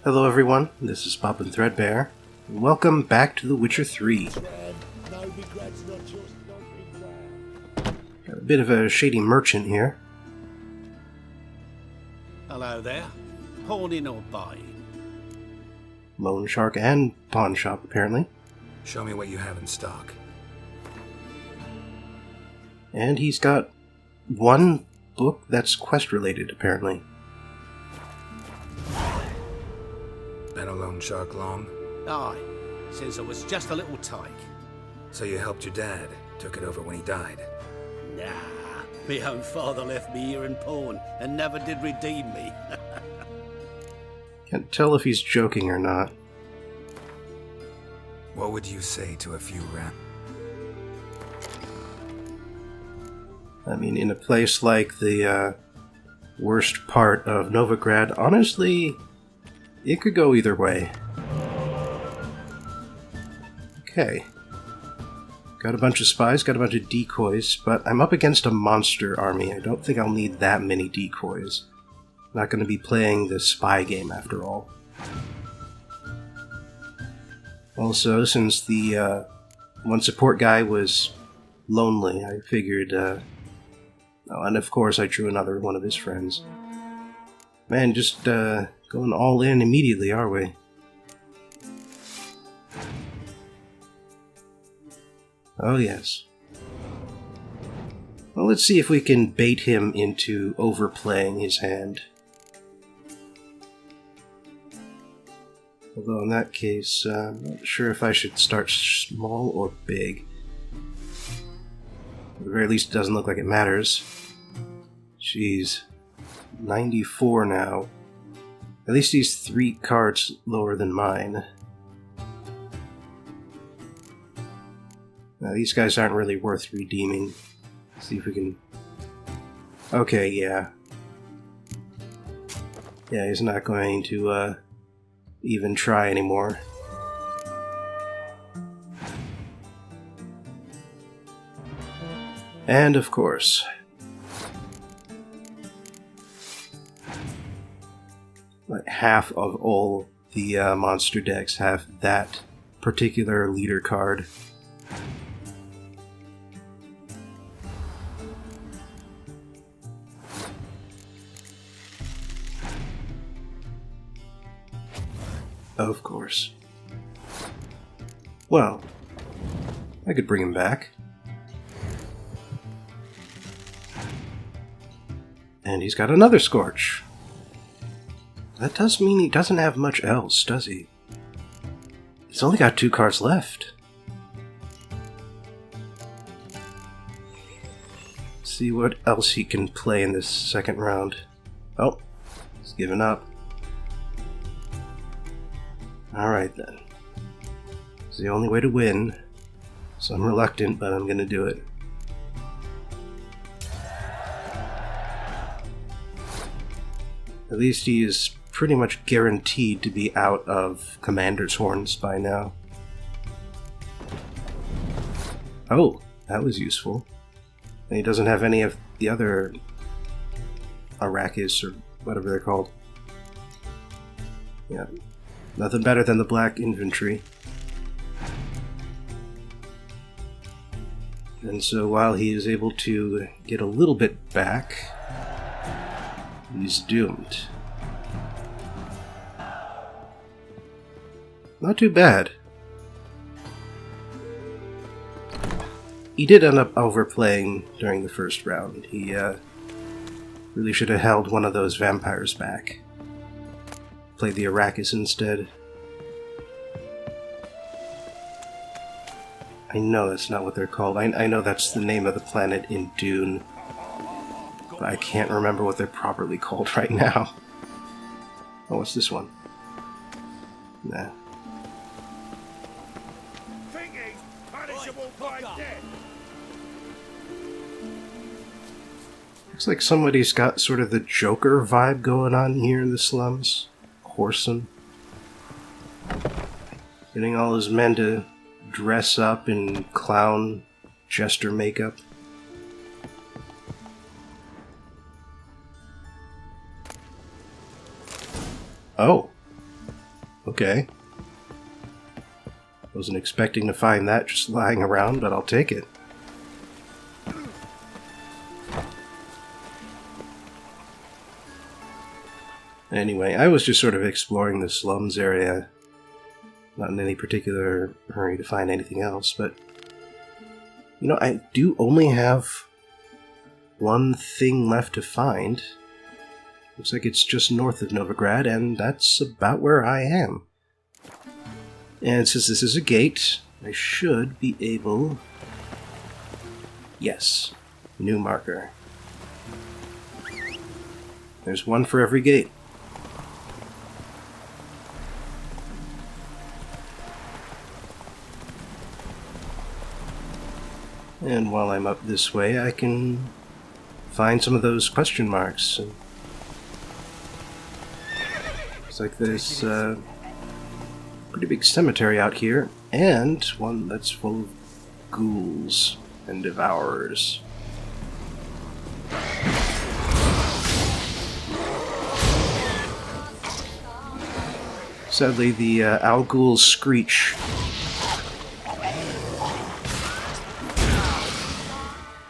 Hello everyone, this is Bob and Threadbare. Welcome back to The Witcher 3. Got a bit of a shady merchant here. Hello there. Pawning or buying? Loan shark and pawn shop, apparently. Show me what you have in stock. And he's got one book that's quest-related, apparently. Been a loan shark long? Aye, since I was just a little tyke. So you helped your dad, took it over when he died. Nah, my own father left me here in pawn and never did redeem me. Can't tell if he's joking or not. What would you say to a few I mean, in a place like the worst part of Novigrad, honestly, it could go either way. Okay. Got a bunch of spies, got a bunch of decoys, but I'm up against a monster army. I don't think I'll need that many decoys. Not going to be playing the spy game after all. Also, since the one support guy was lonely, I figured... oh, and of course I drew another one of his friends. Man, just going all in immediately, are we? Oh yes. Well, let's see if we can bait him into overplaying his hand. Although in that case, I'm not sure if I should start small or big. At the very least, it doesn't look like it matters. Jeez. 94 now. At least he's 3 cards lower than mine. Now, these guys aren't really worth redeeming. Let's see if we can... Okay, yeah. Yeah, he's not going to, even try anymore. And, of course... like half of all the monster decks have that particular leader card. Of course. Well, I could bring him back. And he's got another Scorch. That does mean he doesn't have much else, does he? He's only got 2 cards left. Let's see what else he can play in this second round. Oh, he's given up. Alright then. It's the only way to win. So I'm reluctant, but I'm gonna do it. At least he is pretty much guaranteed to be out of Commander's Horns by now. Oh, that was useful. And he doesn't have any of the other Arrakis, or whatever they're called. Yeah, nothing better than the black infantry. And so while he is able to get a little bit back, he's doomed. Not too bad. He did end up overplaying during the first round. He really should have held one of those vampires back. Played the Arrakis instead. I know that's not what they're called. I know that's the name of the planet in Dune. But I can't remember what they're properly called right now. Oh, what's this one? Nah. Looks like somebody's got sort of the Joker vibe going on here in the slums. Whoreson. Getting all his men to dress up in clown jester makeup. Oh. Okay. Wasn't expecting to find that just lying around, but I'll take it. Anyway, I was just sort of exploring the slums area. Not in any particular hurry to find anything else, but... You know, I do only have one thing left to find. Looks like it's just north of Novigrad, and that's about where I am. And since this is a gate, I should be able... Yes, new marker. There's one for every gate. And while I'm up this way, I can find some of those question marks. Looks like there's pretty big cemetery out here, and one that's full of ghouls and devourers. Sadly, the owl ghouls screech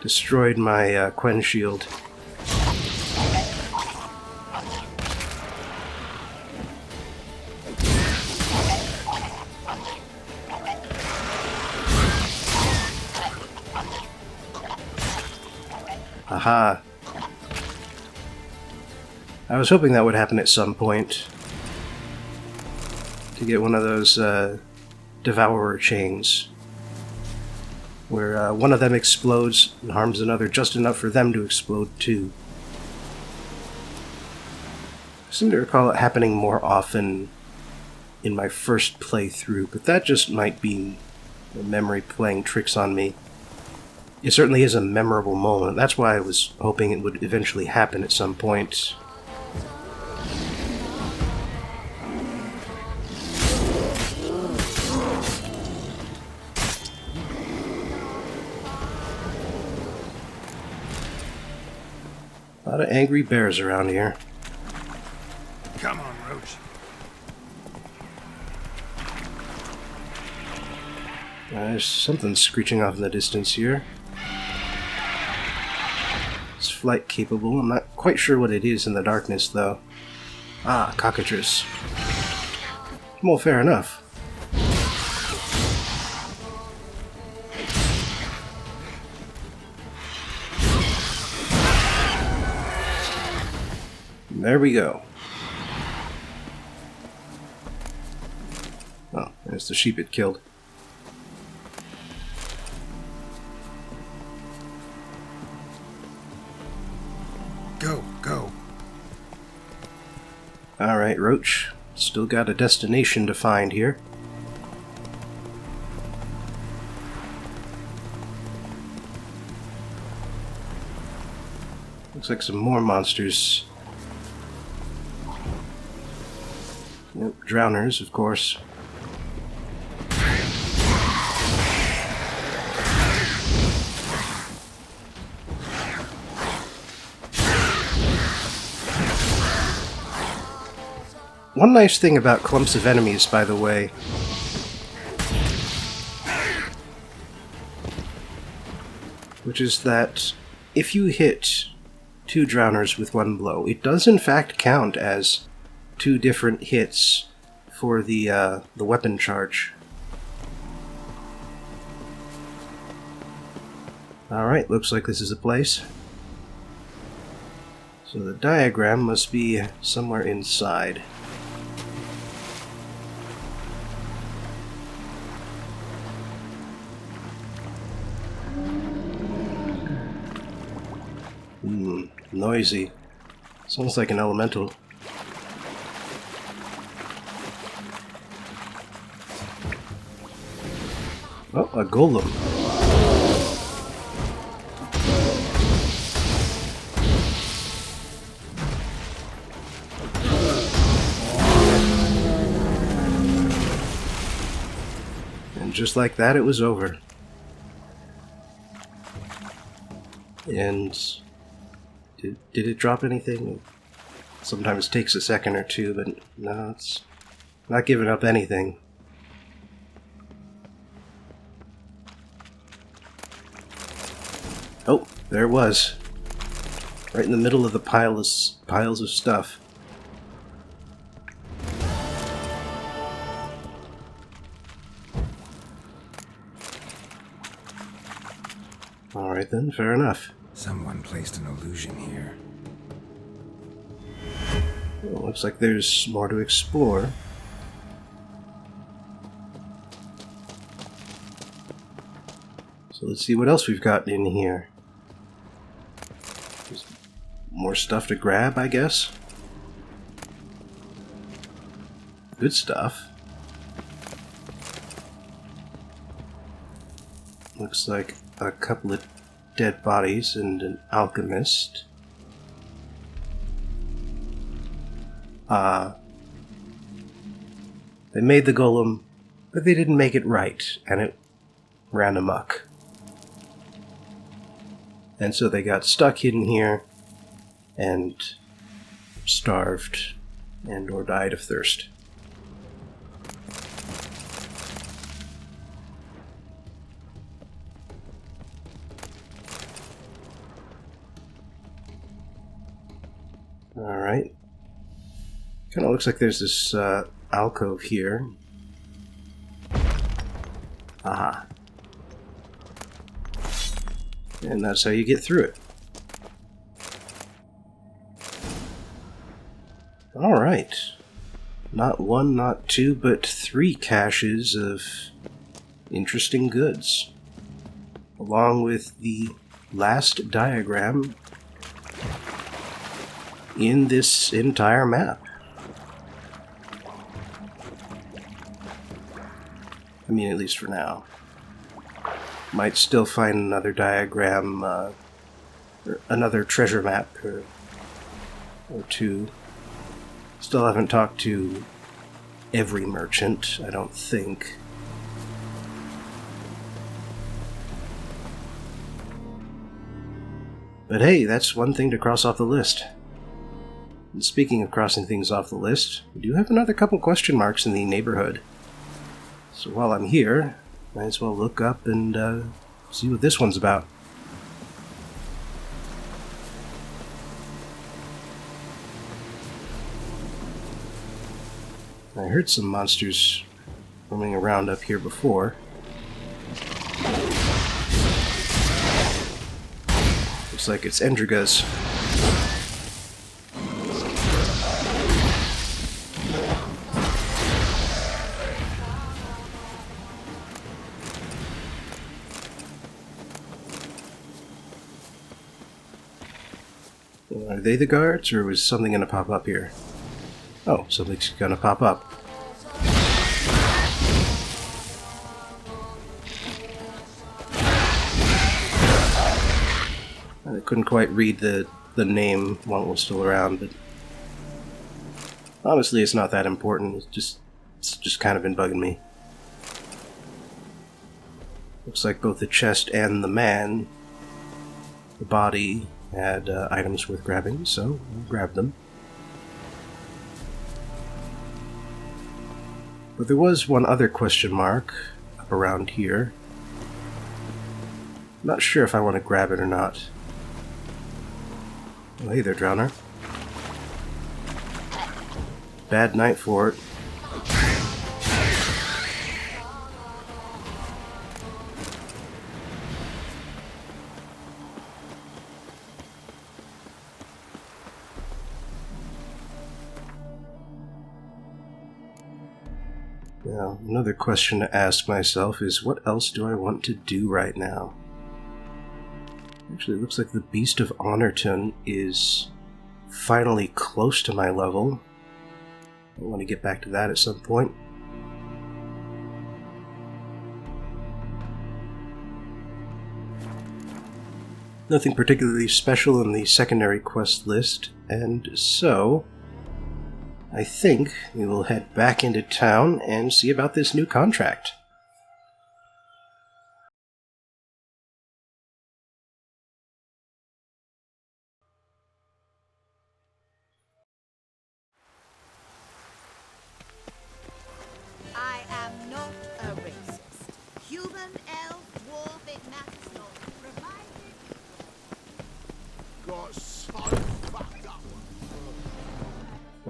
destroyed my Quen shield. Aha. I was hoping that would happen at some point. To get one of those devourer chains. Where one of them explodes and harms another just enough for them to explode too. I seem to recall it happening more often in my first playthrough, but that just might be the memory playing tricks on me. It certainly is a memorable moment. That's why I was hoping it would eventually happen at some point. A lot of angry bears around here. Come on, Roach. There's something screeching off in the distance here. It's flight capable. I'm not quite sure what it is in the darkness, though. Ah, cockatrice. Well, fair enough. There we go. Oh, there's the sheep it killed. Go. Alright, Roach. Still got a destination to find here. Looks like some more monsters. Yep, drowners, of course. One nice thing about clumps of enemies, by the way, which is that if you hit 2 drowners with one blow, it does in fact count as 2 different hits for the weapon charge. Alright, looks like this is a place. So the diagram must be somewhere inside. Noisy. Sounds like an elemental. Oh, a golem. And just like that, it was over. And did it drop anything? Sometimes it takes a second or two, but no, it's Not giving up anything. Oh, there it was. Right in the middle of the piles of stuff. Alright then, fair enough. Someone placed an illusion here. Well, looks like there's more to explore. So let's see what else we've got in here. There's more stuff to grab, I guess. Good stuff. Looks like a couple of dead bodies and an alchemist. They made the golem, but they didn't make it right, and it ran amok. And so they got stuck in here and starved and or died of thirst. Alright. Kind of looks like there's this alcove here. Aha. And that's how you get through it. Alright. Not one, not two, but 3 caches of interesting goods. Along with the last diagram in this entire map. I mean, at least for now. Might still find another diagram, or another treasure map, or 2. Still haven't talked to every merchant, I don't think. But hey, that's one thing to cross off the list. And speaking of crossing things off the list, we do have another couple question marks in the neighborhood. So while I'm here, might as well look up and see what this one's about. I heard some monsters roaming around up here before. Looks like it's Endrigas. Are they the guards, or was something gonna pop up here? Oh, something's gonna pop up. I couldn't quite read the name while it was still around, but honestly, it's not that important. It's just kind of been bugging me. Looks like both the chest and the man, the body, had items worth grabbing, so I'll grab them. But there was one other question mark up around here. I'm not sure if I want to grab it or not. Oh, hey there, Drowner. Bad night for it. Now, another question to ask myself is, what else do I want to do right now? Actually, it looks like the Beast of Honorton is finally close to my level. I want to get back to that at some point. Nothing particularly special in the secondary quest list, and so I think we will head back into town and see about this new contract.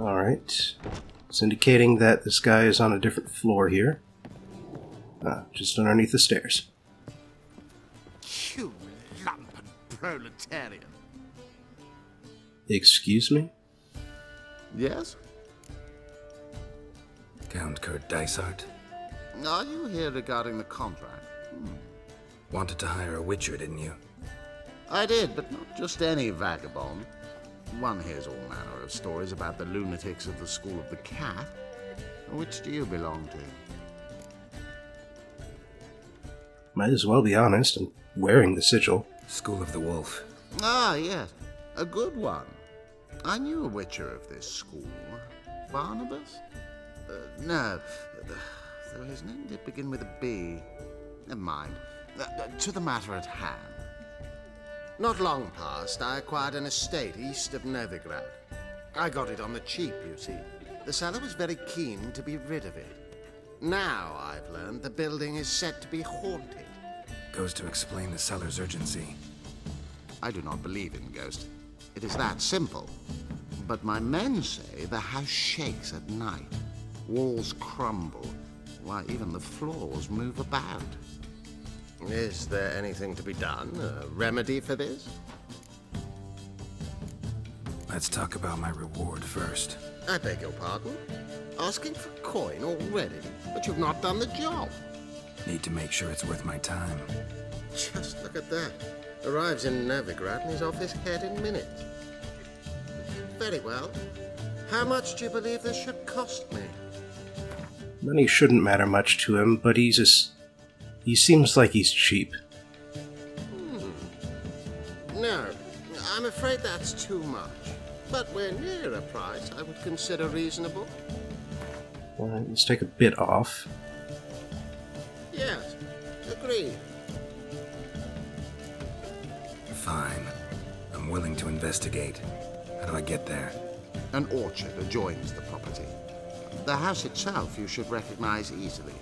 Alright. It's indicating that this guy is on a different floor here. Just underneath the stairs. You lumpen proletarian. Excuse me? Yes? Count Kurt Dysart Are you here regarding the contract? wanted to hire a witcher, didn't you? I did, but not just any vagabond. One hears all manner of stories about the lunatics of the School of the Cat. Which do you belong to? Might as well be honest. I'm wearing the sigil. School of the Wolf. Ah, yes. A good one. I knew a witcher of this school. Barnabas? No. Though his name did begin with a B. Never mind. To the matter at hand. Not long past, I acquired an estate east of Novigrad. I got it on the cheap, you see. The seller was very keen to be rid of it. Now, I've learned the building is said to be haunted. Goes to explain the seller's urgency. I do not believe in ghosts. It is that simple. But my men say the house shakes at night. Walls crumble. Why, even the floors move about. Is there anything to be done? A remedy for this? Let's talk about my reward first. I beg your pardon? Asking for coin already? But you've not done the job. Need to make sure it's worth my time. Just look at that. Arrives in Novigrad and he's off his head in minutes. Very well. How much do you believe this should cost me? Money shouldn't matter much to him, but he seems like he's cheap. No, I'm afraid that's too much. But we're near a price I would consider reasonable. Alright, let's take a bit off. Yes, agreed. Fine. I'm willing to investigate. How do I get there? An orchard adjoins the property. The house itself you should recognize easily.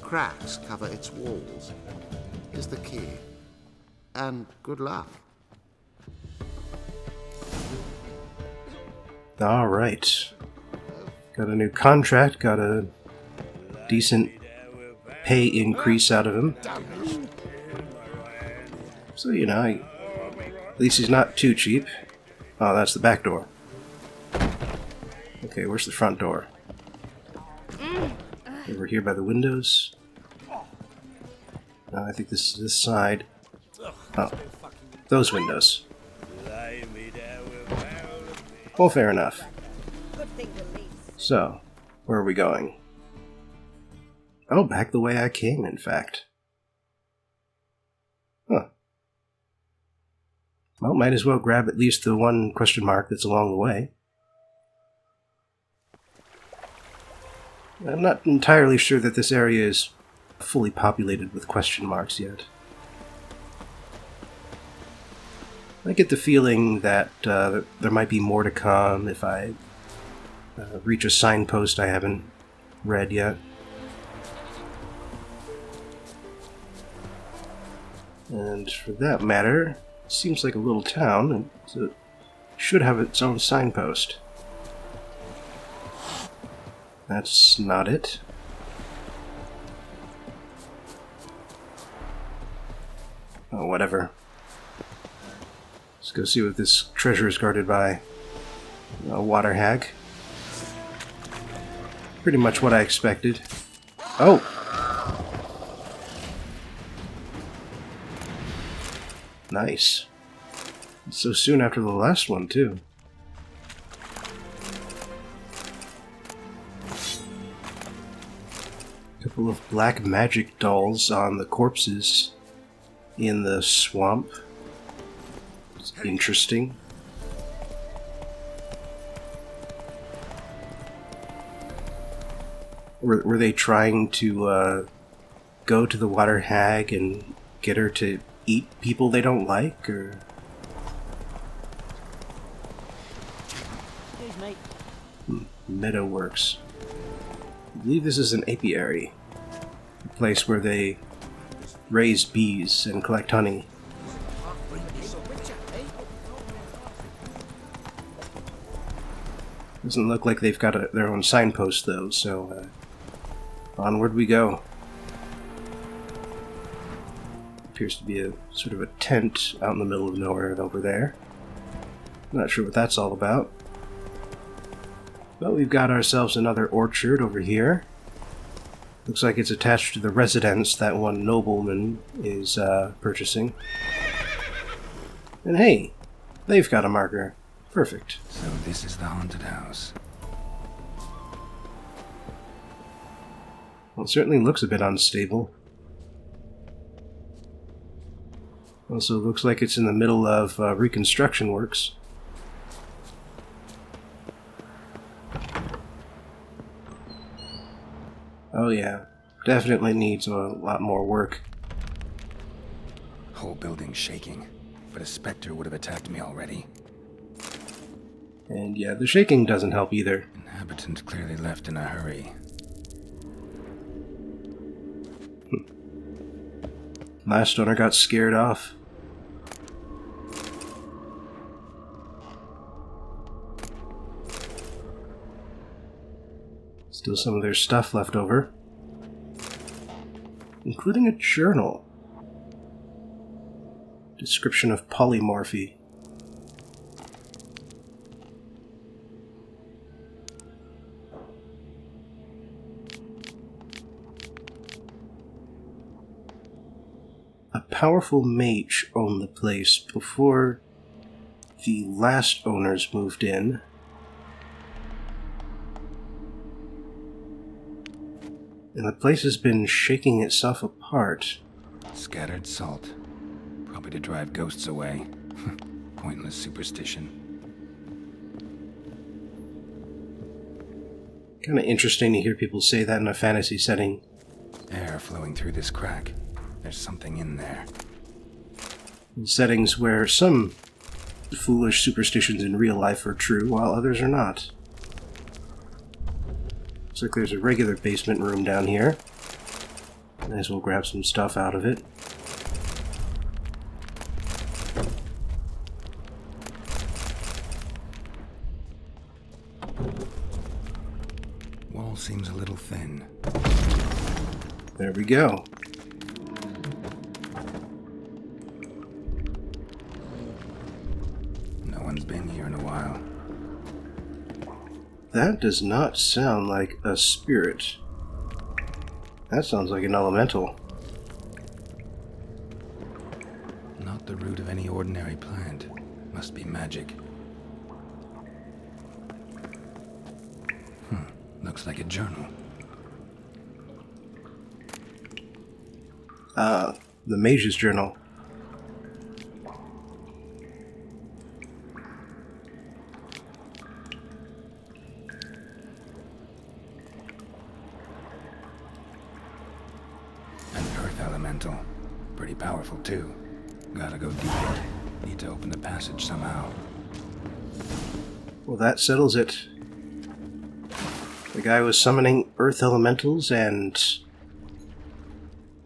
Cracks cover its walls. Here's the key. And good luck. Alright. Got a new contract, got a decent pay increase out of him. So, you know, at least he's not too cheap. Oh, that's the back door. Okay, where's the front door? Over here by the windows. No, I think this is this side. Oh, those windows. Well, fair enough. So, where are we going? Oh, back the way I came, in fact. Huh. Well, might as well grab at least the one question mark that's along the way. I'm not entirely sure that this area is fully populated with question marks yet. I get the feeling that there might be more to come if I reach a signpost I haven't read yet. And for that matter, it seems like a little town, and so it should have its own signpost. That's not it. Oh, whatever. Let's go see what this treasure is guarded by. A water hag. Pretty much what I expected. Oh! Nice. So soon after the last one, too. Couple of black magic dolls on the corpses in the swamp. It's interesting. Were they trying to go to the water hag and get her to eat people they don't like, or? Meadowworks. I believe this is an apiary. A place where they raise bees and collect honey. Doesn't look like they've got their own signpost, though, so onward we go. Appears to be a sort of a tent out in the middle of nowhere over there. Not sure what that's all about. But we've got ourselves another orchard over here. Looks like it's attached to the residence that one nobleman is purchasing. And hey, they've got a marker. Perfect. So this is the haunted house. Well, it certainly looks a bit unstable. Also looks like it's in the middle of reconstruction works. Oh yeah, definitely needs a lot more work. Whole building shaking, but a specter would have attacked me already. And yeah, the shaking doesn't help either. Inhabitant clearly left in a hurry. Last owner got scared off. Still some of their stuff left over, including a journal. Description of polymorphy. A powerful mage owned the place before the last owners moved in. And the place has been shaking itself apart. Scattered salt. Probably to drive ghosts away. Pointless superstition. Kind of interesting to hear people say that in a fantasy setting. Air flowing through this crack. There's something in there. In settings where some foolish superstitions in real life are true, while others are not. Looks like there's a regular basement room down here. Might as well grab some stuff out of it. Wall seems a little thin. There we go. No one's been here in a while. That does not sound like a spirit. That sounds like an elemental. Not the root of any ordinary plant. Must be magic. Looks like a journal. The mage's journal. An earth elemental. Pretty powerful too. Gotta go deeper. Need to open the passage somehow. Well, that settles it. The guy was summoning earth elementals and,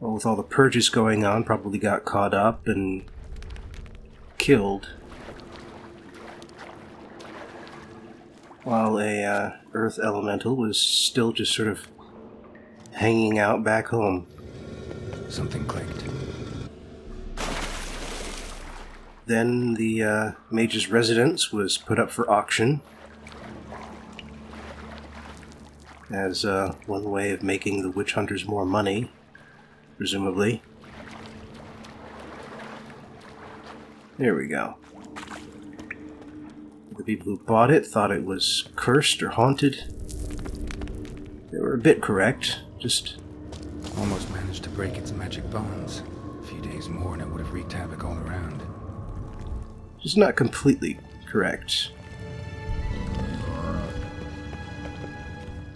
well, with all the purges going on, probably got caught up and killed. While a earth elemental was still just sort of hanging out back home. Something clicked. Then the mage's residence was put up for auction as one way of making the witch hunters more money, presumably. There we go. The people who bought it thought it was cursed or haunted. They were a bit correct, just Almost managed to break its magic bonds. A few days more and it would have wreaked havoc all around. not completely correct.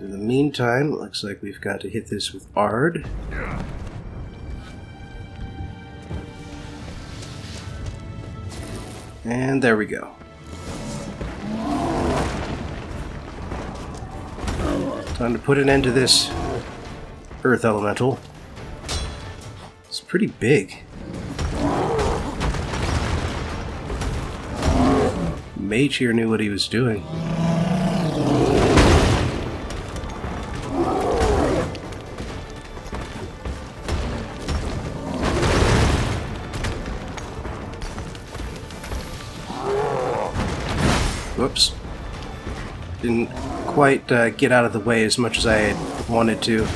In the meantime, it looks like we've got to hit this with Ard. And there we go. Time to put an end to this Earth Elemental. It's pretty big. Mage here knew what he was doing. Didn't quite get out of the way as much as I had wanted to.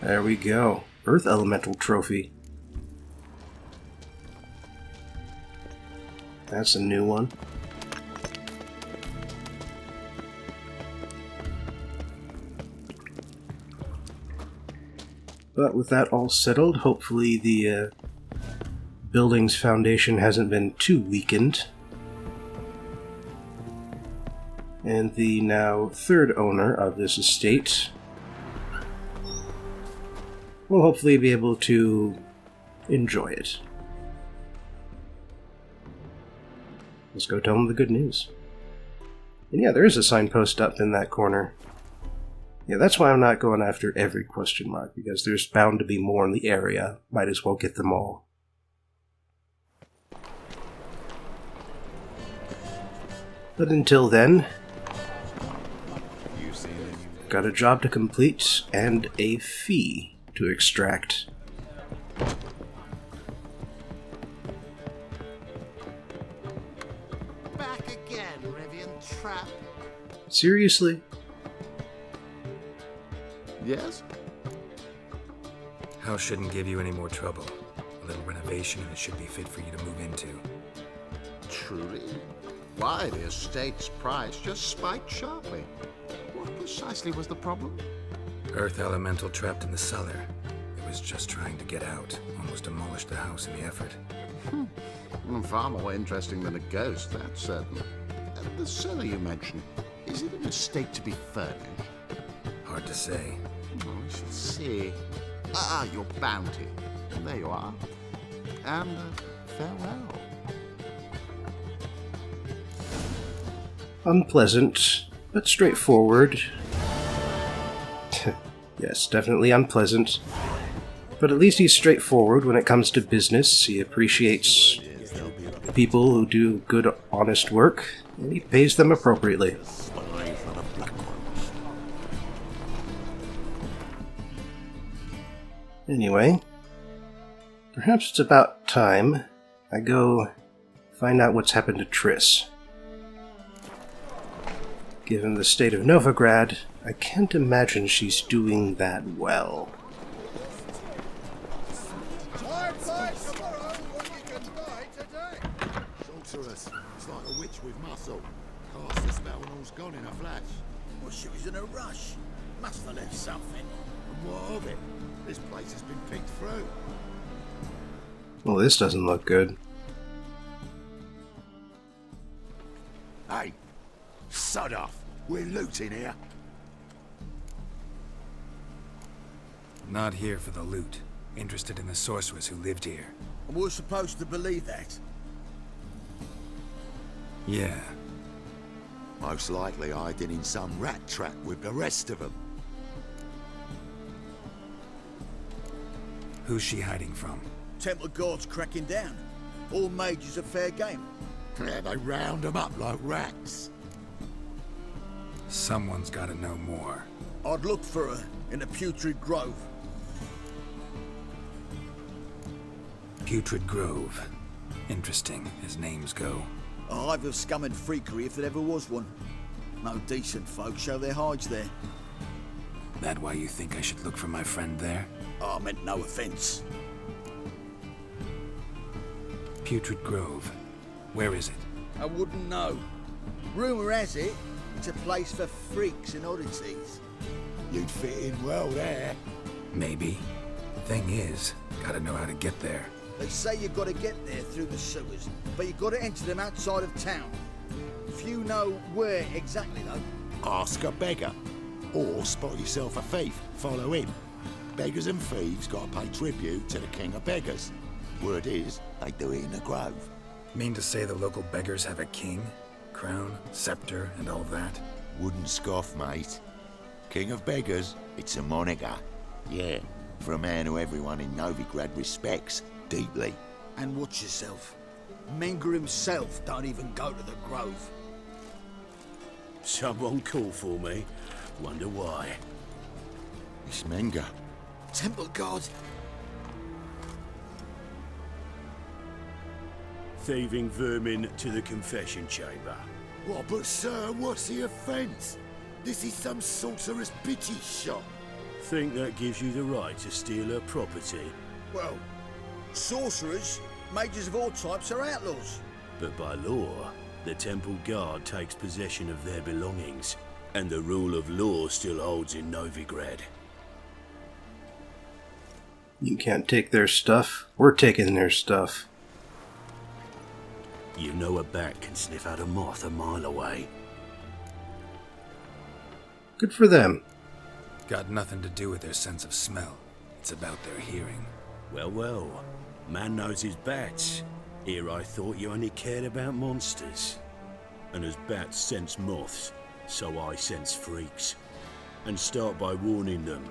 There we go. Earth Elemental Trophy. That's a new one. But with that all settled, hopefully the building's foundation hasn't been too weakened. And the now third owner of this estate will hopefully be able to enjoy it. Let's go tell them the good news. And yeah, there is a signpost up in that corner. Yeah, that's why I'm not going after every question mark, because there's bound to be more in the area. Might as well get them all. But until then, got a job to complete and a fee to extract. Back again, Rivian Trap. Seriously? Yes? House shouldn't give you any more trouble. A little renovation and it should be fit for you to move into. Truly? Why, the estate's price just spiked sharply. What precisely was the problem? Earth Elemental trapped in the cellar. It was just trying to get out. Almost demolished the house in the effort. Far more interesting than a ghost, that's certain. The cellar you mentioned, is it a mistake to be furnished? Hard to say. I should see. Your bounty. There you are. And farewell. Unpleasant, but straightforward. Yes, definitely unpleasant. But at least he's straightforward when it comes to business. He appreciates people who do good, honest work, and he pays them appropriately. Anyway, perhaps it's about time I go find out what's happened to Triss. Given the state of Novigrad, I can't imagine she's doing that well. Sorceress, it's like a witch with muscle. Cast the spell and all's gone in a flash. Well, she was in a rush. Must have left something. And what of it? This place has been picked through. Well, this doesn't look good. Hey, sod off. We're looting here. Not here for the loot. Interested in the sorceress who lived here. And we're supposed to believe that. Yeah. Most likely hiding in some rat trap with the rest of them. Who's she hiding from? Temple Guard's cracking down. All mages are fair game. Yeah, they round them up like rats. Someone's gotta know more. I'd look for her in the Putrid Grove. Putrid Grove. Interesting, as names go. A hive of scum and freakery if there ever was one. No decent folk show their hides there. That why you think I should look for my friend there? I meant no offense. Putrid Grove. Where is it? I wouldn't know. Rumour has it, it's a place for freaks and oddities. You'd fit in well there. Maybe. Thing is, gotta know how to get there. They say you've got to get there through the sewers, but you've got to enter them outside of town. Few know where exactly, though. Ask a beggar. Or spot yourself a thief. Follow him. Beggars and thieves got to pay tribute to the king of beggars. Word is, they do it in the grove. Mean to say the local beggars have a king? Crown, scepter, and all that? Wouldn't scoff, mate. King of beggars, it's a moniker. Yeah, for a man who everyone in Novigrad respects deeply. And watch yourself. Menger himself don't even go to the Grove. Someone call for me. Wonder why. It's Menger. Temple Guard. thieving vermin to the confession chamber. What, but sir, what's the offence? This is some sorcerer's bitchy shop. Think that gives you the right to steal her property? Well, sorcerers, mages of all types are outlaws. But by law, the temple guard takes possession of their belongings, and the rule of law still holds in Novigrad. You can't take their stuff. We're taking their stuff. You know a bat can sniff out a moth a mile away. Good for them. Got nothing to do with their sense of smell. It's about their hearing. Well, well, man knows his bats. Here I thought you only cared about monsters. And as bats sense moths, so I sense freaks. And start by warning them,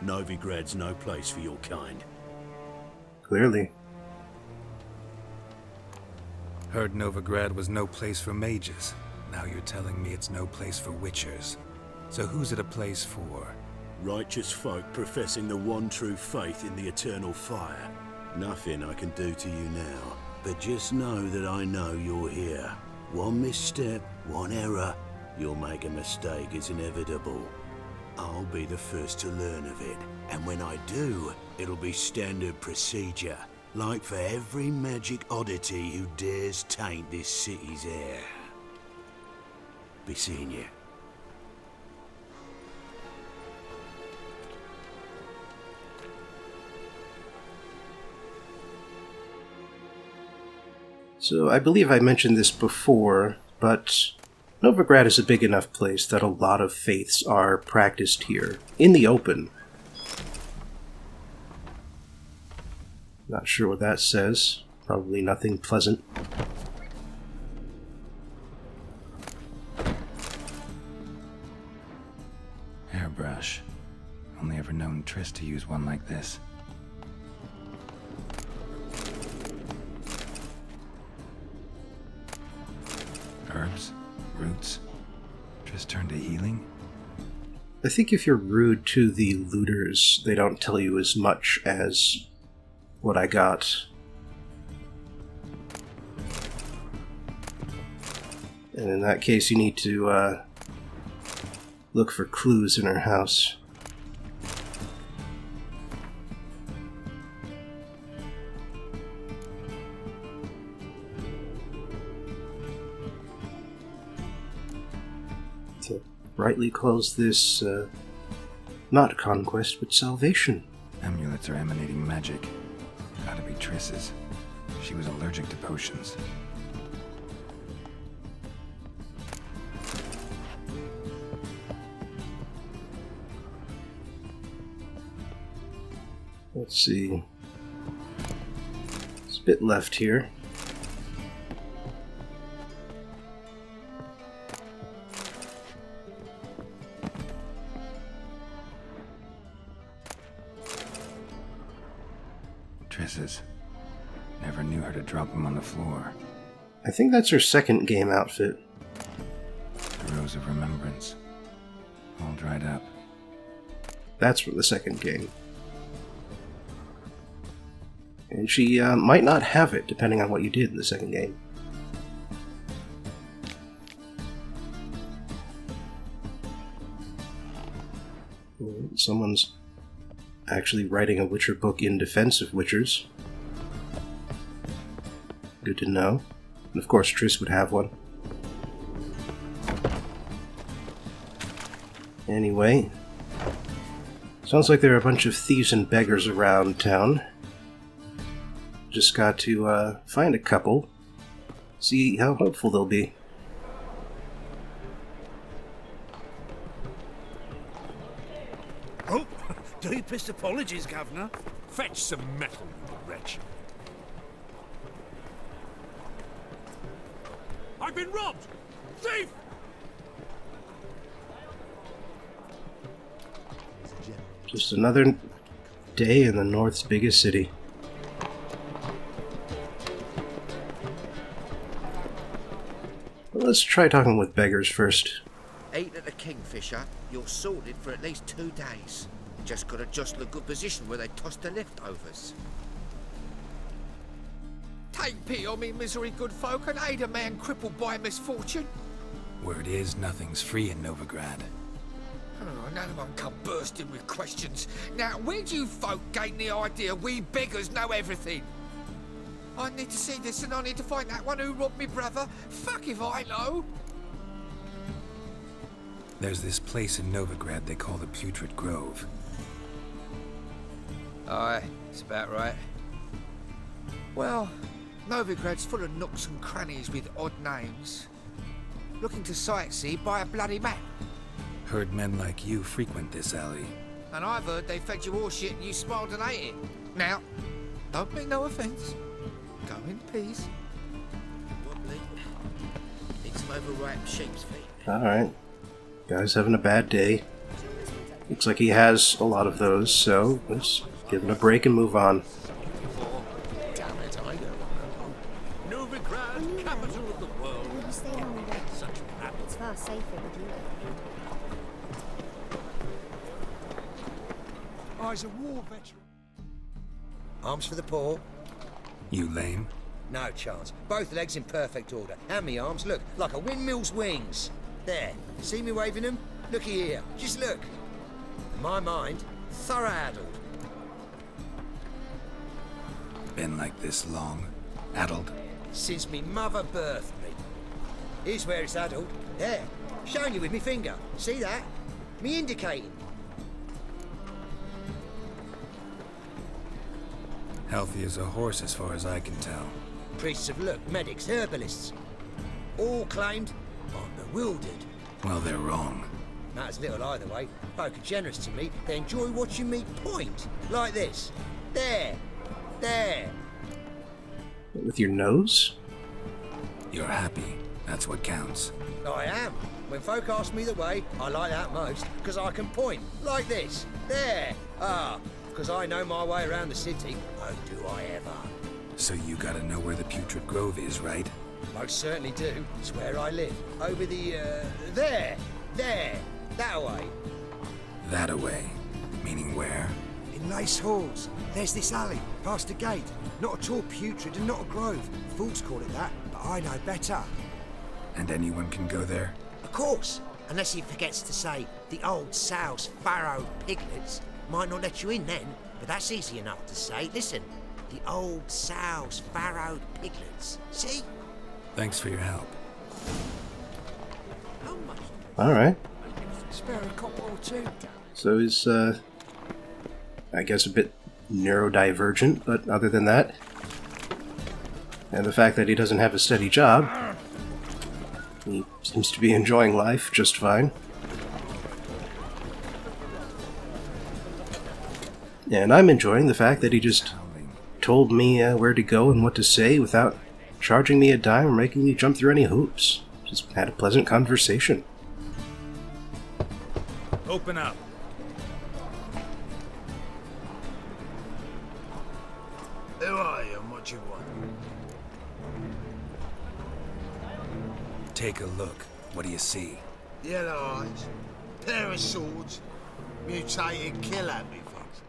Novigrad's no place for your kind. Clearly. Heard Novigrad was no place for mages. Now you're telling me it's no place for witchers. So who's it a place for? Righteous folk professing the one true faith in the eternal fire. Nothing I can do to you now, but just know that I know you're here. One misstep, one error, you'll make a mistake, it's inevitable. I'll be the first to learn of it, and when I do, it'll be standard procedure, like for every magic oddity who dares taint this city's air. Be seeing you. So I believe I mentioned this before, but Novigrad is a big enough place that a lot of faiths are practiced here, in the open. Not sure what that says. Probably nothing pleasant. Hairbrush. Only ever known Triss to use one like this. Herbs? Roots? Triss turned to healing? I think if you're rude to the looters, they don't tell you as much as what I got. And in that case, you need to look for clues in her house. To rightly calls this not conquest, but salvation. Amulets are emanating magic. Gotta be Triss's. She was allergic to potions. Let's see. There's a bit left here. Triss's. Never knew her to drop them on the floor. I think that's her second game outfit. The Rose of Remembrance. All dried up. That's from the second game. And she might not have it, depending on what you did in the second game. Someone's actually writing a Witcher book in defense of Witchers. Good to know. And of course, Triss would have one. Anyway, sounds like there are a bunch of thieves and beggars around town. Just got to find a couple, see how helpful they'll be. Oh, deepest apologies, Governor. Fetch some metal, you wretch. I've been robbed! Thief! Just another day in the North's biggest city. Let's try talking with beggars first. Eat at the Kingfisher, you're sorted for at least 2 days. Just gotta jostle a good position where they toss the leftovers. Take pity on me, misery, good folk, and aid a man crippled by misfortune. Word is, nothing's free in Novigrad. Oh, another one come bursting with questions. Now, where do you folk gain the idea we beggars know everything? I need to see this and I need to find that one who robbed me brother. Fuck if I know. There's this place in Novigrad they call the Putrid Grove. Aye, it's about right. Well, Novigrad's full of nooks and crannies with odd names. Looking to sightsee, buy a bloody map. Heard men like you frequent this alley. And I've heard they fed you all shit and you smiled and ate it. Now, don't mean no offence. Go in peace. Wobbly. Need some overripe sheep's feet. Alright. Guy's having a bad day. Looks like he has a lot of those, so let's give him a break and move on. Damn it, I don't know. Novigrad, capital of the world. Will you stay longer? Such a habit. It's far safer with you. I's a war veteran. Arms for the poor? You lame? No chance. Both legs in perfect order. And me arms, look, like a windmill's wings. There. See me waving them? Looky here. Just look. My mind, thorough addled. Been like this long? Addled? Since me mother birthed me. Here's where it's addled. There. Showing you with me finger. See that? Me indicating. Healthy as a horse as far as I can tell. Priests of look, medics, herbalists. All claimed I'm bewildered. Well, they're wrong. Matters little either way. Folk are generous to me. They enjoy watching me point. Like this. There. There. With your nose? You're happy. That's what counts. I am. When folk ask me the way, I like that most, because I can point. Like this. There. Ah. Because I know my way around the city. Oh, do I ever. So you gotta know where the Putrid Grove is, right? Most certainly do. It's where I live. Over the, there. There. That way. That-a-way. Meaning where? In Lace Halls. There's this alley, past a gate. Not at all putrid and not a grove. Fools call it that, but I know better. And anyone can go there? Of course. Unless he forgets to say, the old sow's farrowed piglets. Might not let you in then, but that's easy enough to say. Listen, the old sow's farrowed piglets. See? Thanks for your help. How much? Alright. Spare a couple or two. So he's, I guess a bit neurodivergent, but other than that, and the fact that he doesn't have a steady job, he seems to be enjoying life just fine. And I'm enjoying the fact that he just told me where to go and what to say without charging me a dime or making me jump through any hoops. Just had a pleasant conversation. Open up. Who are you and what do you want? Take a look. What do you see? Yellow eyes, pair of swords, mutated killer me things.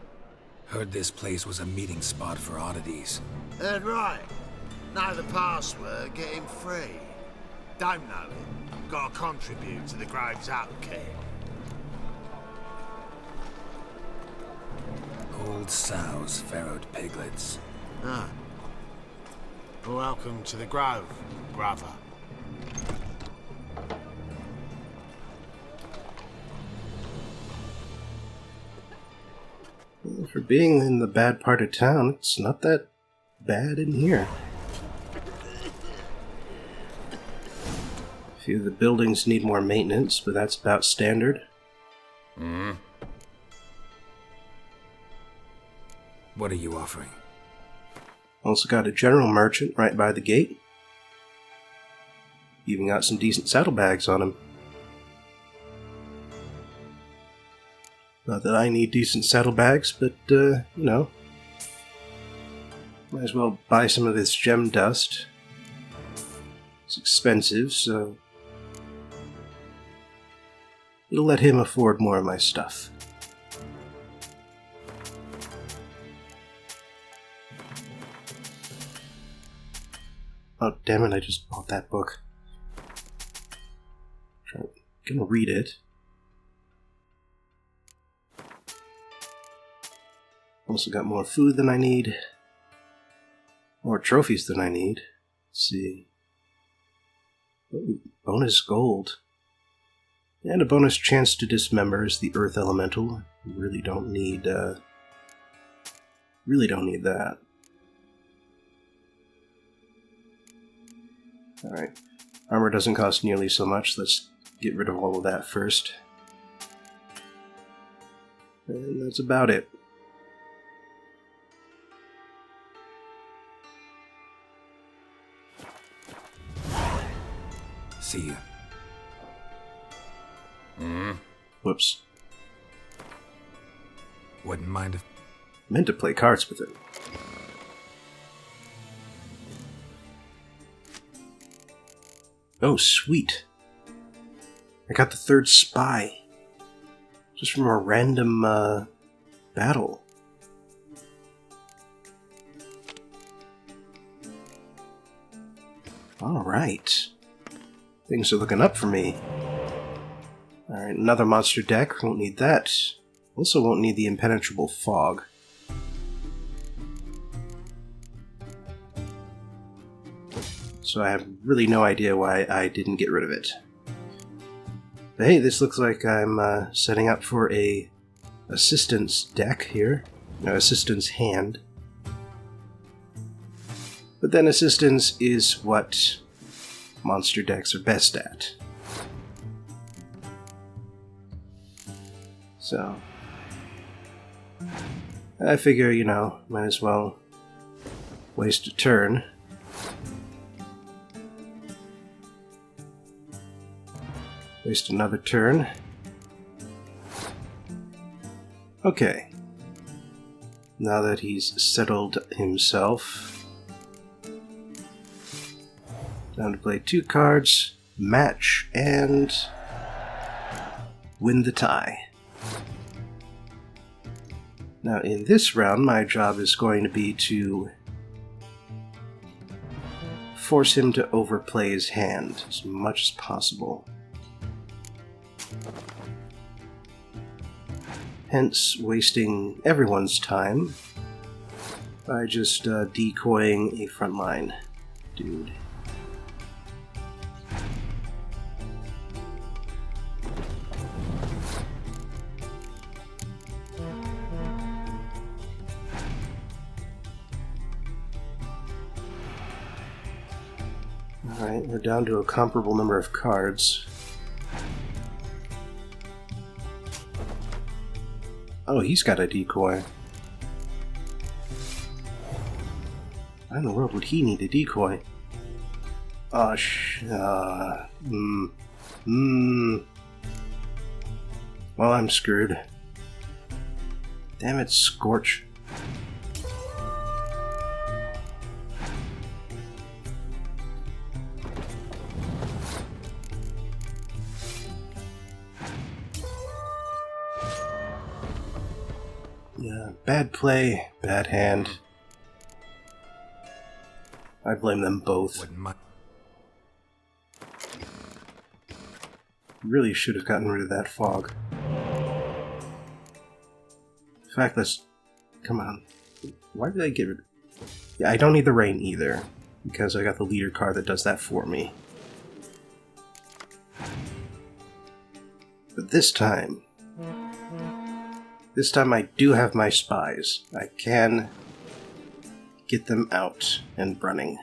Heard this place was a meeting spot for oddities. Heard right. Know the password, get him free. Don't know it. Gotta contribute to the Grove's upkeep. Old sows, farrowed piglets. Ah. Welcome to the Grove, brother. Well, for being in the bad part of town, it's not that bad in here. A few of the buildings need more maintenance, but that's about standard. What are you offering? Also got a general merchant right by the gate. Even got some decent saddlebags on him. Not that I need decent saddlebags, but, you know. Might as well buy some of this gem dust. It's expensive, so it'll let him afford more of my stuff. Oh, damn it, I just bought that book. Gonna read it. Also got more food than I need. More trophies than I need. Let's see. Ooh, bonus gold. And a bonus chance to dismember is the Earth Elemental. Really don't need that. Alright. Armor doesn't cost nearly so much. Let's get rid of all of that first. And that's about it. See ya. Whoops. Wouldn't mind if... Meant to play cards with it. Oh, sweet. I got the third spy. Just from a random, battle. Alright. Things are looking up for me. Alright, another monster deck. Won't need that. Also won't need the impenetrable fog. So I have really no idea why I didn't get rid of it. But hey, this looks like I'm setting up for a assistance deck here. No, assistance hand. But then assistance is what monster decks are best at. So I figure, might as well waste a turn. Waste another turn. Okay. Now that he's settled himself, time to play 2 cards, match, and win the tie. Now in this round, my job is going to be to force him to overplay his hand as much as possible. Hence wasting everyone's time by just decoying a frontline dude. Alright, we're down to a comparable number of cards. Oh, he's got a decoy. Why in the world would he need a decoy? Oh, Well, I'm screwed. Damn it, Scorch. Yeah, bad play, bad hand. I blame them both. Really should have gotten rid of that fog. In fact, let's... Come on. Why did I get rid of... Yeah, I don't need the rain either, because I got the leader card that does that for me. But this time I do have my spies. I can get them out and running.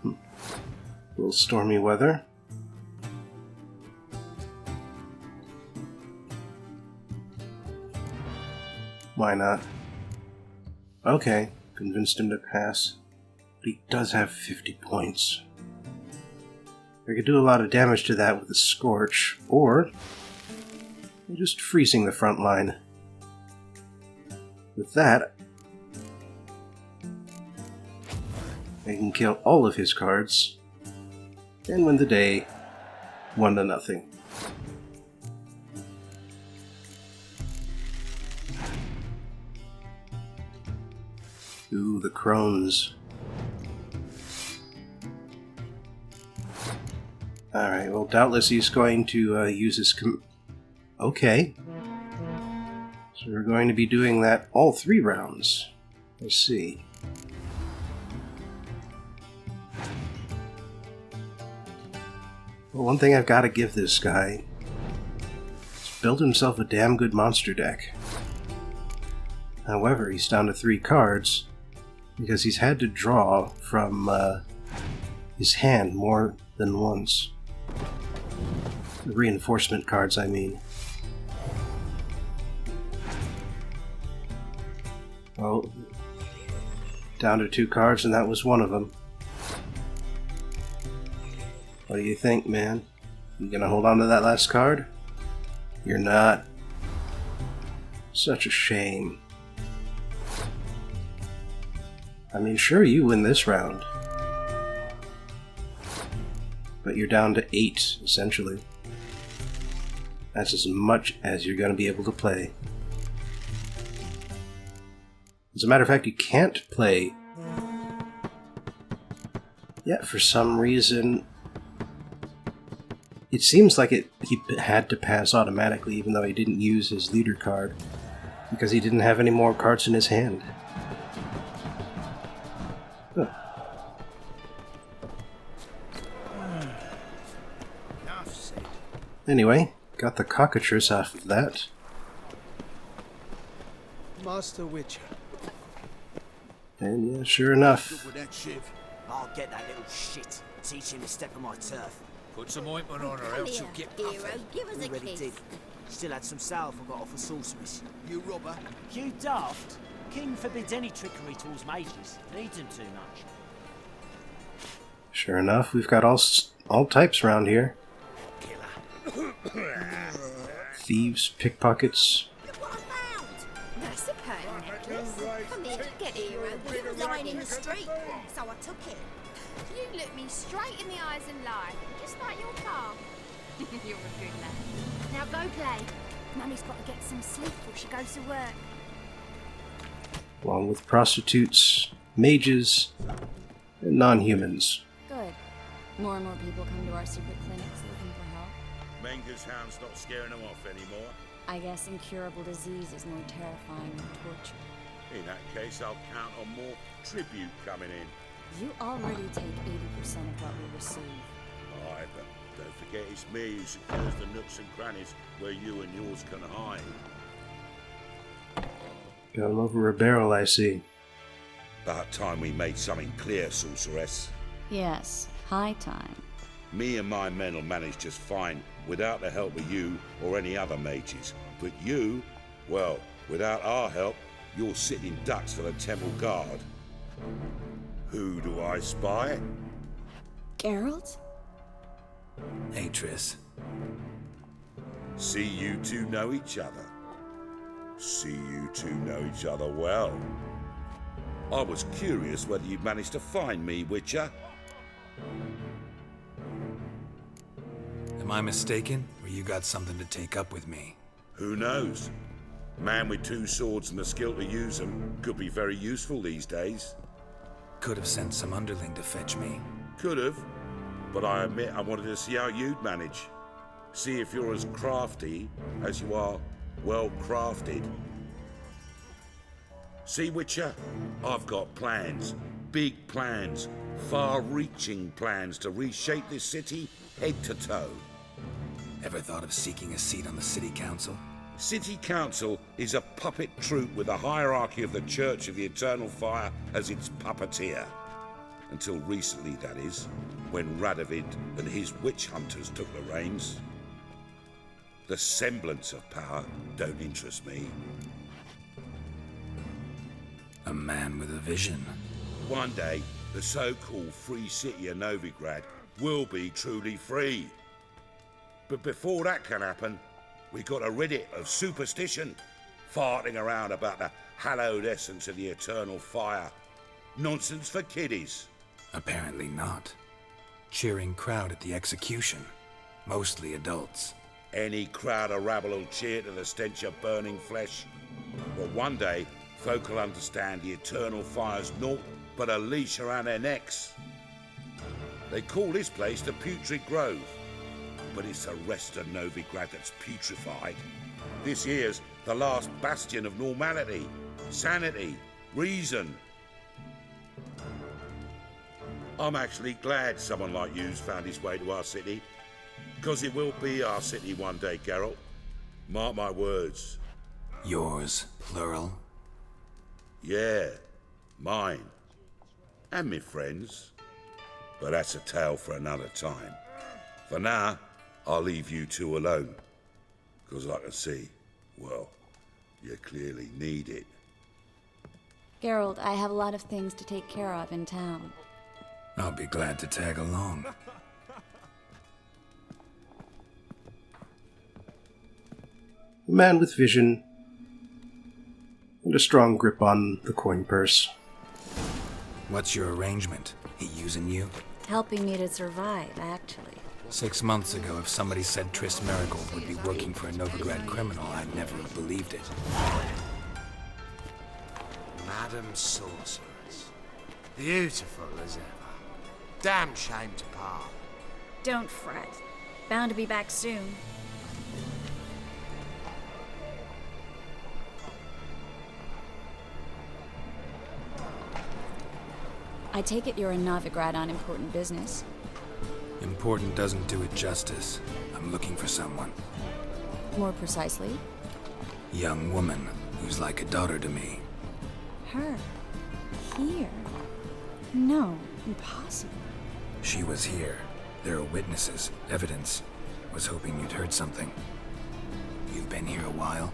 A little stormy weather. Why not? Okay, convinced him to pass. But he does have 50 points. I could do a lot of damage to that with a Scorch, or just freezing the front line. With that, I can kill all of his cards and win the day 1-0. Ooh, the crones. Alright, well, doubtless he's going to use his okay. So we're going to be doing that all 3 rounds. Let's see. Well, one thing I've got to give this guy is build himself a damn good monster deck. However, he's down to 3 cards because he's had to draw from his hand more than once. The reinforcement cards, I mean. Oh, down to 2 cards, and that was one of them. What do you think, man? You gonna hold on to that last card? You're not. Such a shame. I mean, sure, you win this round. But you're down to 8, essentially. That's as much as you're gonna be able to play. As a matter of fact, you can't play. Yeah, for some reason, it seems like he had to pass automatically, even though he didn't use his leader card, because he didn't have any more cards in his hand. Huh. Anyway, got the cockatrice off of that. Master Witcher. And yeah, sure enough. Good with that shiv. I'll get that little shit. Teach him to step on my turf. Put some ointment on her, else she'll get puffy. Give us already did. Still had some salve I got off a sorceress. You robber. You daft. King forbids any trickery towards mages. Needs them too much. Sure enough, we've got all types around here. Thieves, pickpockets. That's a pearl necklace. Come here, get it. It was lying in the street, so I took it. You look me straight in the eyes and lie, just like your car. You're a good lad. Now go play. Mummy's got to get some sleep before she goes to work. Along with prostitutes, mages, and non-humans. Good. More and more people come to our secret clinics looking for help. Menger's hound's not scaring them off anymore. I guess incurable disease is more terrifying than torture. In that case, I'll count on more tribute coming in. You already take 80% of what we receive. Aye, but don't forget it's me who secures the nooks and crannies where you and yours can hide. Got him over a barrel, I see. About time we made something clear, sorceress. Yes, high time. Me and my men will manage just fine without the help of you or any other mages. But you, well, without our help, you're sitting ducks for the temple guard. Who do I spy? Geralt? Hey, Triss. See you two know each other. See you two know each other well. I was curious whether you'd managed to find me, Witcher. Am I mistaken, or you got something to take up with me? Who knows? Man with 2 swords and the skill to use them could be very useful these days. Could have sent some underling to fetch me. Could have, but I admit I wanted to see how you'd manage. See if you're as crafty as you are well crafted. See, Witcher, I've got plans. Big plans. Far-reaching plans to reshape this city head to toe. Ever thought of seeking a seat on the city council? City Council is a puppet troupe with a hierarchy of the Church of the Eternal Fire as its puppeteer. Until recently, that is, when Radovid and his witch hunters took the reins. The semblance of power don't interest me. A man with a vision. One day, the so-called free city of Novigrad will be truly free. But before that can happen, we got to rid it of superstition, farting around about the hallowed essence of the eternal fire. Nonsense for kiddies. Apparently not. Cheering crowd at the execution. Mostly adults. Any crowd of rabble will cheer to the stench of burning flesh. But one day, folk will understand the eternal fire's naught but a leash around their necks. They call this place the Putrid Grove, but it's the rest of Novigrad that's putrefied. This here's the last bastion of normality, sanity, reason. I'm actually glad someone like you's found his way to our city, because it will be our city one day, Geralt. Mark my words. Yours, plural? Yeah, mine. And me friends. But that's a tale for another time. For now, I'll leave you two alone. Because I can see, well, you clearly need it. Geralt, I have a lot of things to take care of in town. I'll be glad to tag along. A man with vision and a strong grip on the coin purse. What's your arrangement? He using you? Helping me to survive, actually. 6 months ago, if somebody said Triss Merigold would be working for a Novigrad criminal, I'd never have believed it. Madam Sorceress. Beautiful as ever. Damn shame to part. Don't fret. Bound to be back soon. I take it you're in Novigrad on important business. Important doesn't do it justice. I'm looking for someone. More precisely? Young woman who's like a daughter to me. Her? Here? No, impossible. She was here. There are witnesses, evidence. Was hoping you'd heard something. You've been here a while.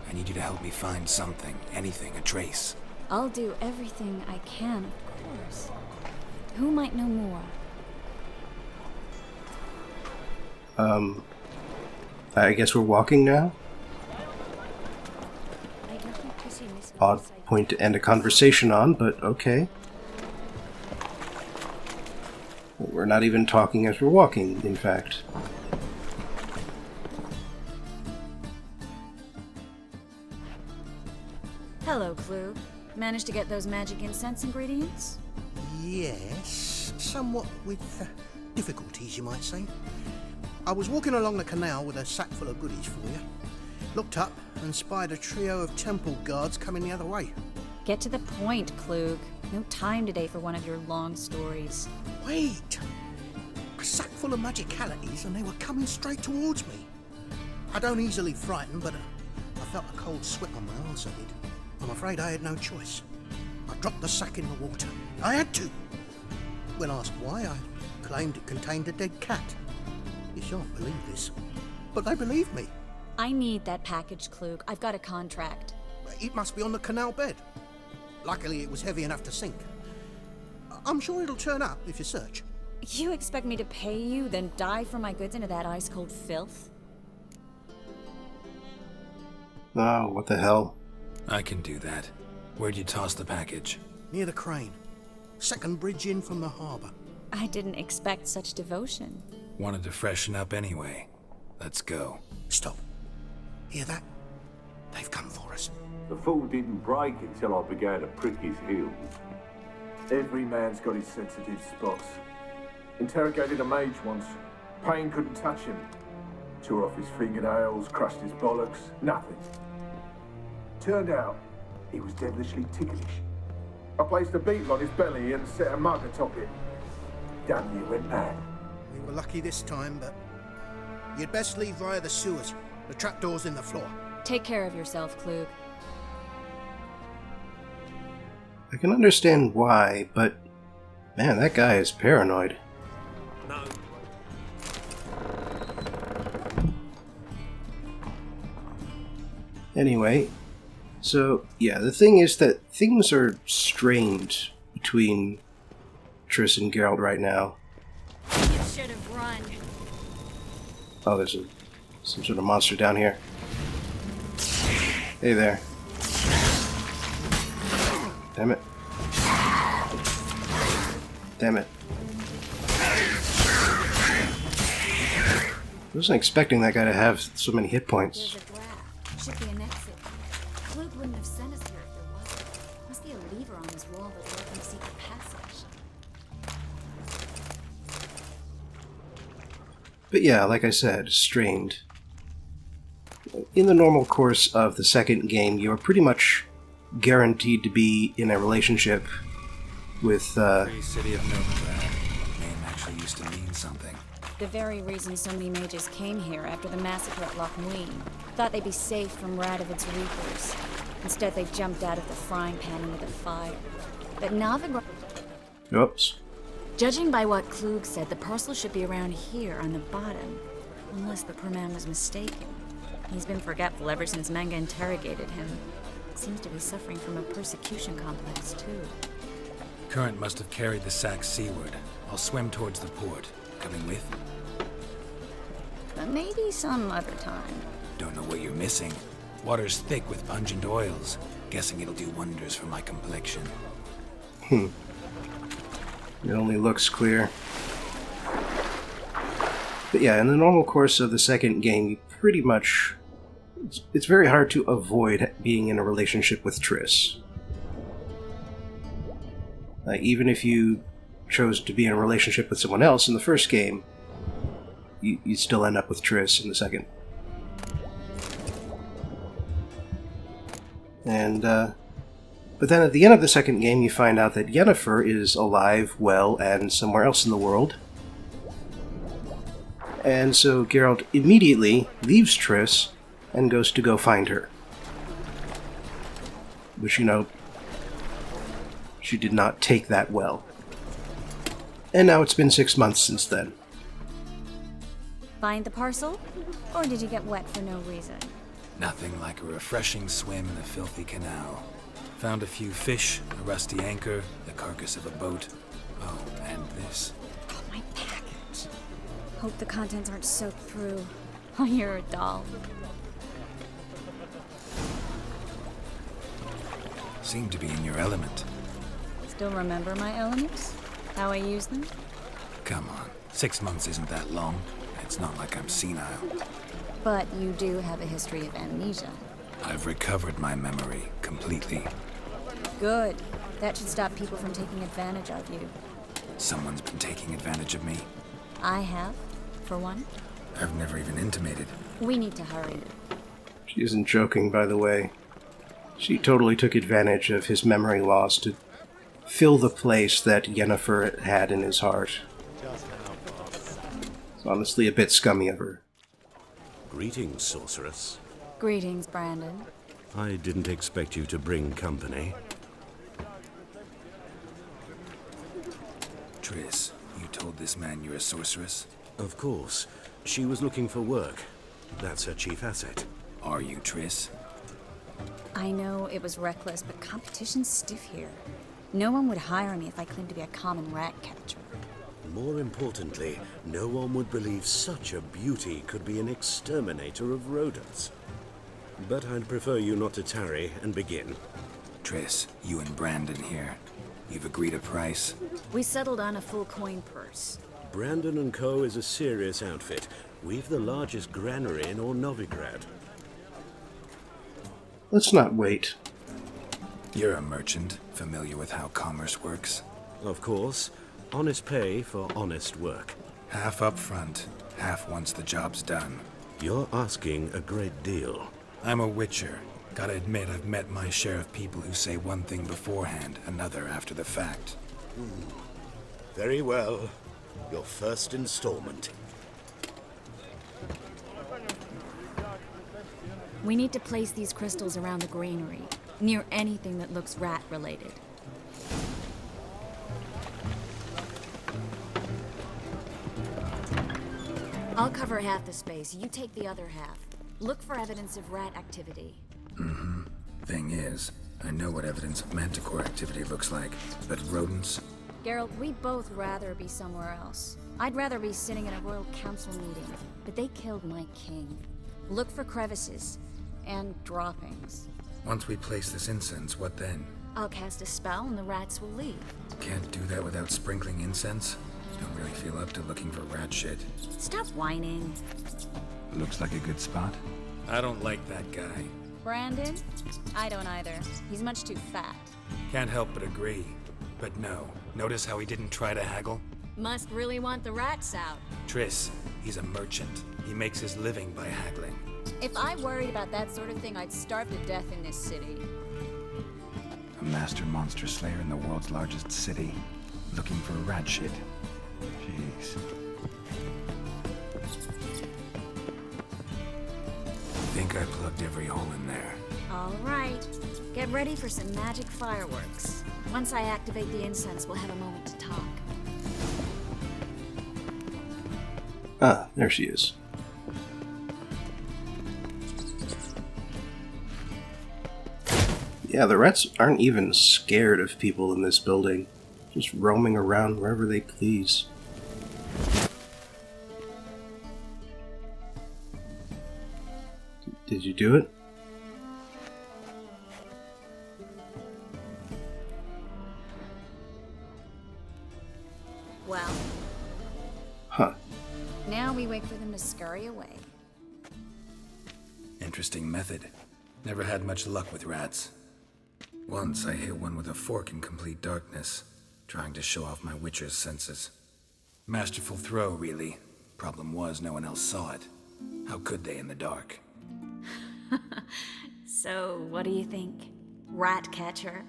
I need you to help me find something, anything, a trace. I'll do everything I can, of course. Who might know more? I guess we're walking now? Odd point to end a conversation on, but okay. We're not even talking as we're walking, in fact. Hello, Klug. Managed to get those magic incense ingredients? Yes, somewhat with difficulties, you might say. I was walking along the canal with a sack full of goodies for you. Looked up and spied a trio of temple guards coming the other way. Get to the point, Klug. No time today for one of your long stories. Wait! A sack full of magicalities and they were coming straight towards me. I don't easily frighten, but I felt a cold sweat on my arse, I did. I'm afraid I had no choice. I dropped the sack in the water. I had to. When asked why, I claimed it contained a dead cat. You shan't believe this, but they believed me. I need that package, Klug. I've got a contract. It must be on the canal bed. Luckily, it was heavy enough to sink. I'm sure it'll turn up if you search. You expect me to pay you, then dive for my goods into that ice-cold filth? Oh, what the hell? I can do that. Where'd you toss the package? Near the crane. Second bridge in from the harbour. I didn't expect such devotion. Wanted to freshen up anyway. Let's go. Stop. Hear that? They've come for us. The fall didn't break until I began to prick his heels. Every man's got his sensitive spots. Interrogated a mage once. Pain couldn't touch him. Tore off his fingernails, crushed his bollocks, nothing. Turned out, he was devilishly ticklish. I placed a beetle on his belly and set a mug atop it. Damn near went mad. We were lucky this time, but you'd best leave via the sewers. The trapdoor's in the floor. Take care of yourself, Klug. I can understand why, but man, that guy is paranoid. No. Anyway, so yeah, the thing is that things are strained between Triss and Geralt right now. You should have run. Oh, there's some sort of monster down here. Hey there. Damn it. Damn it. I wasn't expecting that guy to have so many hit points. There's a graph. Should be an exit. Klug wouldn't have sent us here if there wasn't. Must be a lever on this wall that will open a secret passage. But yeah, like I said, strained. In the normal course of the second game, you're pretty much guaranteed to be in a relationship with, Free city of Novigrad. Name actually used to mean something. The very reason so many mages came here after the massacre at Loch Muin. Thought they'd be safe from Radovid's reapers. Instead, they jumped out of the frying pan into the fire. But Novigrad... Oops. Judging by what Klug said, the parcel should be around here on the bottom. Unless the poor man was mistaken. He's been forgetful ever since Manga interrogated him. Seems to be suffering from a persecution complex, too. Current must have carried the sack seaward. I'll swim towards the port. Coming with? But maybe some other time. Don't know what you're missing. Water's thick with pungent oils. Guessing it'll do wonders for my complexion. It only looks clear. But yeah, in the normal course of the second game, you pretty much... It's very hard to avoid being in a relationship with Triss. Even if you chose to be in a relationship with someone else in the first game, you still end up with Triss in the second. And, but then at the end of the second game, you find out that Yennefer is alive, well, and somewhere else in the world. And so Geralt immediately leaves Triss and goes to go find her. Which, you know, she did not take that well. And now it's been 6 months since then. Find the parcel? Or did you get wet for no reason? Nothing like a refreshing swim in a filthy canal. Found a few fish, a rusty anchor, the carcass of a boat. Oh, and this. Oh, my package. Hope the contents aren't soaked through. Oh, you're a doll. Seem to be in your element. Still remember my elements? How I use them? Come on, 6 months isn't that long. It's not like I'm senile. But you do have a history of amnesia. I've recovered my memory completely. Good. That should stop people from taking advantage of you. Someone's been taking advantage of me. I have, for one. I've never even intimated. We need to hurry. She isn't joking, by the way. She totally took advantage of his memory loss to fill the place that Yennefer had in his heart. It's honestly a bit scummy of her. Greetings, sorceress. Greetings, Brandon. I didn't expect you to bring company. Triss, you told this man you're a sorceress? Of course. She was looking for work. That's her chief asset. Are you, Triss? I know it was reckless, but competition's stiff here. No one would hire me if I claimed to be a common rat catcher. More importantly, no one would believe such a beauty could be an exterminator of rodents. But I'd prefer you not to tarry and begin. Triss, you and Brandon here. You've agreed a price? We settled on a full coin purse. Brandon and Co. is a serious outfit. We've the largest granary in all Novigrad. Let's not wait. You're a merchant, familiar with how commerce works? Of course. Honest pay for honest work. Half up front, half once the job's done. You're asking a great deal. I'm a witcher. Gotta admit, I've met my share of people who say one thing beforehand, another after the fact. Very well. Your first installment. We need to place these crystals around the granary, near anything that looks rat-related. I'll cover half the space, you take the other half. Look for evidence of rat activity. Mm-hmm. Thing is, I know what evidence of manticore activity looks like, but rodents? Geralt, we'd both rather be somewhere else. I'd rather be sitting in a royal council meeting, but they killed my king. Look for crevices and droppings. Once we place this incense, what then? I'll cast a spell and the rats will leave. Can't do that without sprinkling incense? Don't really feel up to looking for rat shit. Stop whining. Looks like a good spot. I don't like that guy. Brandon? I don't either. He's much too fat. Can't help but agree. But no, notice how he didn't try to haggle? Must really want the rats out. Triss, he's a merchant. He makes his living by haggling. If I worried about that sort of thing, I'd starve to death in this city. A master monster slayer in the world's largest city. Looking for rat shit. Jeez. Think I plugged every hole in there. All right. Get ready for some magic fireworks. Once I activate the incense, we'll have a moment to talk. Ah, there she is. Yeah, the rats aren't even scared of people in this building. Just roaming around wherever they please. Did you do it? Well. Huh. Now we wait for them to scurry away. Interesting method. Never had much luck with rats. Once I hit one with a fork in complete darkness, trying to show off my witcher's senses. Masterful throw, really. Problem was, no one else saw it. How could they in the dark? So, what do you think? Rat catcher?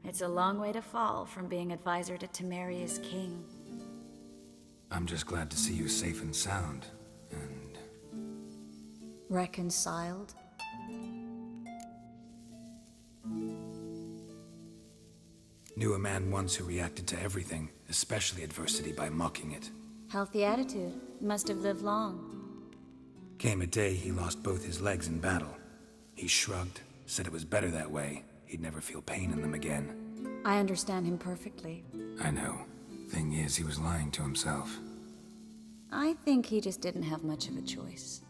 It's a long way to fall from being advisor to Temeria's king. I'm just glad to see you safe and sound, and... Reconciled? Knew a man once who reacted to everything, especially adversity, by mocking it. Healthy attitude. Must have lived long. Came a day he lost both his legs in battle. He shrugged, said it was better that way. He'd never feel pain in them again. I understand him perfectly. I know. Thing is, he was lying to himself. I think he just didn't have much of a choice.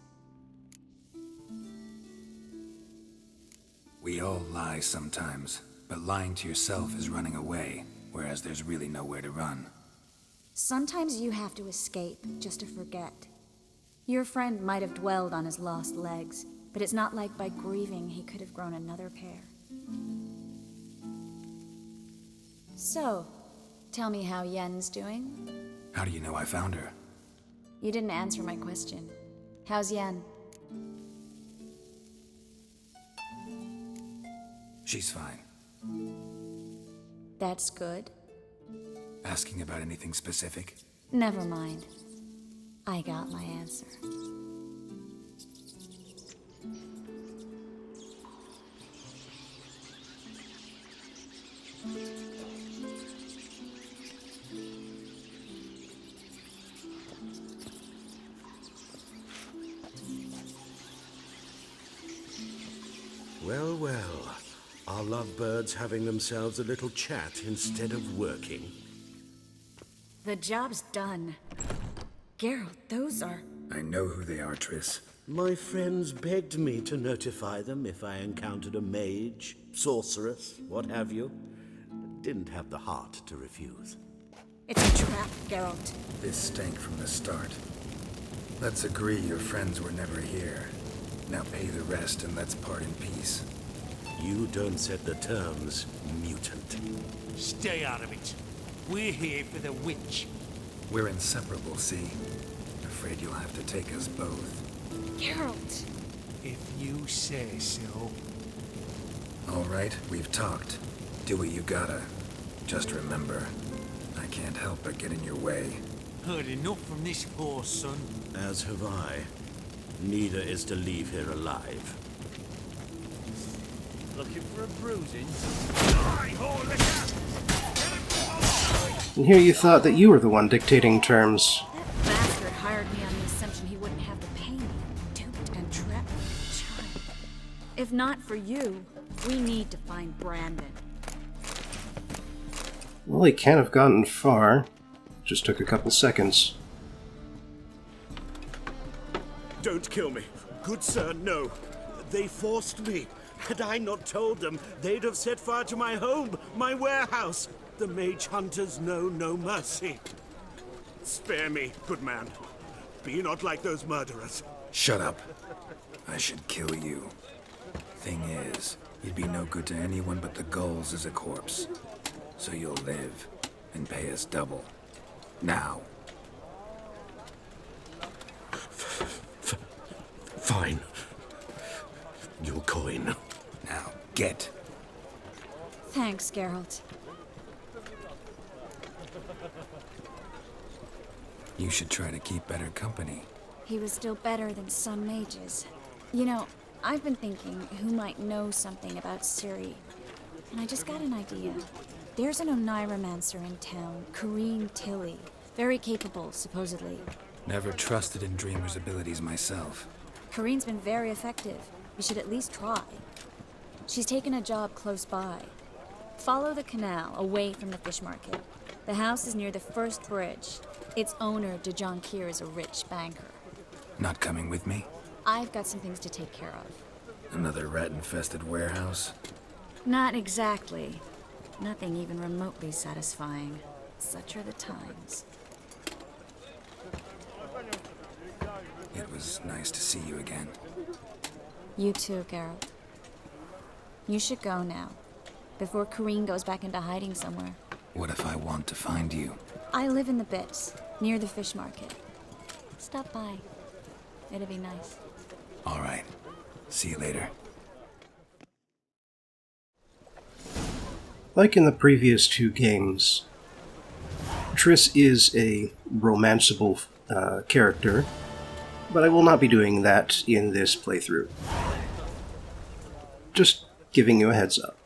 We all lie sometimes, but lying to yourself is running away, whereas there's really nowhere to run. Sometimes you have to escape just to forget. Your friend might have dwelled on his lost legs, but it's not like by grieving he could have grown another pair. So, tell me how Yen's doing? How do you know I found her? You didn't answer my question. How's Yen? She's fine. That's good. Asking about anything specific? Never mind. I got my answer. Well, well. Are lovebirds having themselves a little chat instead of working? The job's done. Geralt, those are... I know who they are, Triss. My friends begged me to notify them if I encountered a mage, sorceress, what have you. Didn't have the heart to refuse. It's a trap, Geralt. This stank from the start. Let's agree your friends were never here. Now pay the rest and let's part in peace. You don't set the terms, mutant. Stay out of it. We're here for the witch. We're inseparable, see? Afraid you'll have to take us both. Geralt! If you say so. All right, we've talked. Do what you gotta. Just remember, I can't help but get in your way. Heard enough from this horse, son. As have I. Neither is to leave here alive. Looking for a bruising? And here you thought that you were the one dictating terms. That bastard hired me on the assumption he wouldn't have to pay me. Duped and trapped my child. If not for you, we need to find Brandon. Well, he can't have gotten far. Just took a couple seconds. Don't kill me. Good sir, no. They forced me. Had I not told them, they'd have set fire to my home, my warehouse. The mage hunters know no mercy. Spare me, good man. Be not like those murderers. Shut up. I should kill you. Thing is, you'd be no good to anyone but the gulls as a corpse. So you'll live and pay us double. Now. Fine. Your coin. Now, get. Thanks, Geralt. You should try to keep better company. He was still better than some mages. You know, I've been thinking who might know something about Ciri. And I just got an idea. There's an Oneiromancer in town, Corrine Tilly. Very capable, supposedly. Never trusted in Dreamer's abilities myself. Corrine's been very effective. You should at least try. She's taken a job close by. Follow the canal, away from the fish market. The house is near the first bridge. Its owner, de Jonquier, is a rich banker. Not coming with me? I've got some things to take care of. Another rat-infested warehouse? Not exactly. Nothing even remotely satisfying. Such are the times. It was nice to see you again. You too, Geralt. You should go now, before Corrine goes back into hiding somewhere. What if I want to find you? I live in the Bits, near the fish market. Stop by. It'd be nice. All right. See you later. Like in the previous two games, Triss is a romanceable character, but I will not be doing that in this playthrough. Just giving you a heads up.